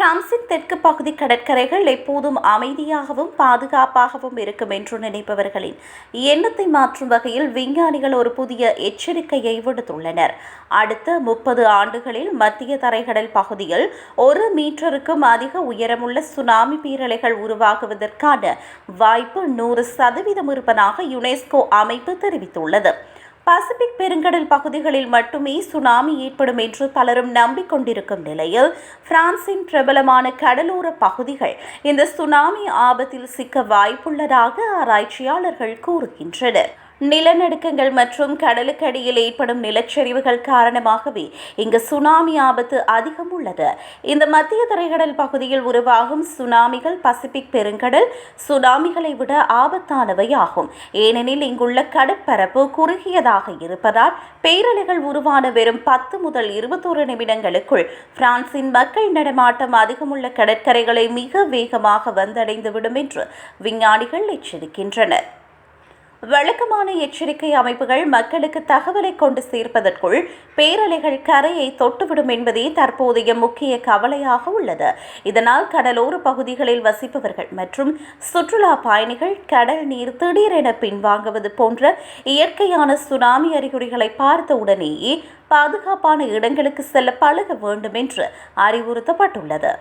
பிரான்சின் தெற்கு பகுதி கடற்கரைகள் எப்போதும் அமைதியாகவும் பாதுகாப்பாகவும் இருக்கும் என்று நினைப்பவர்களின் எண்ணத்தை மாற்றும் வகையில் விஞ்ஞானிகள் ஒரு புதிய எச்சரிக்கையை விடுத்துள்ளனர். அடுத்த 30 ஆண்டுகளில் மத்திய தரைக்கடல் பகுதியில் 1 மீட்டருக்கும் அதிக உயரமுள்ள சுனாமி பேரலைகள் உருவாகுவதற்கான வாய்ப்பு 100% இருப்பதாக யுனெஸ்கோ அமைப்பு தெரிவித்துள்ளது. பசிபிக் பெருங்கடல் பகுதிகளில் மட்டுமே சுனாமி ஏற்படும் என்று பலரும் நம்பிக்கொண்டிருக்கும் நிலையில் பிரான்சின் பிரபலமான கடலோர பகுதிகள் இந்த சுனாமி ஆபத்தில் சிக்க வாய்ப்புள்ளதாக ஆராய்ச்சியாளர்கள் கூறுகின்றனர். நிலநடுக்கங்கள் மற்றும் கடலுக்கடியில் ஏற்படும் நிலச்சரிவுகள் காரணமாகவே இங்கு சுனாமி ஆபத்து அதிகம் உள்ளது. இந்த மத்திய தரைக்கடல் பகுதியில் உருவாகும் சுனாமிகள் பசிபிக் பெருங்கடல் சுனாமிகளை விட ஆபத்தானவை ஆகும். ஏனெனில் இங்குள்ள கடற்பரப்பு குறுகியதாக இருப்பதால் பேரலைகள் உருவான வெறும் 10 முதல் 21 நிமிடங்களுக்குள் பிரான்சின் மக்கள் நடமாட்டம் அதிகமுள்ள கடற்கரைகளை மிக வேகமாக வந்தடைந்துவிடும் என்று விஞ்ஞானிகள் எச்சரிக்கின்றனர். வழக்கமான எச்சரிக்கை அமைப்புகள் மக்களுக்கு தகவலை கொண்டு சேர்ப்பதற்குள் பேரலைகள் கரையை தொட்டுவிடும் என்பதே தற்போதைய முக்கிய கவலையாக உள்ளது. இதனால் கடலோர பகுதிகளில் வசிப்பவர்கள் மற்றும் சுற்றுலா பயணிகள் கடல் நீர் திடீரென பின்வாங்குவது போன்ற இயற்கையான சுனாமி அறிகுறிகளை பார்த்தவுடனேயே பாதுகாப்பான இடங்களுக்கு செல்ல பழக வேண்டும் என்று அறிவுறுத்தப்பட்டுள்ளது.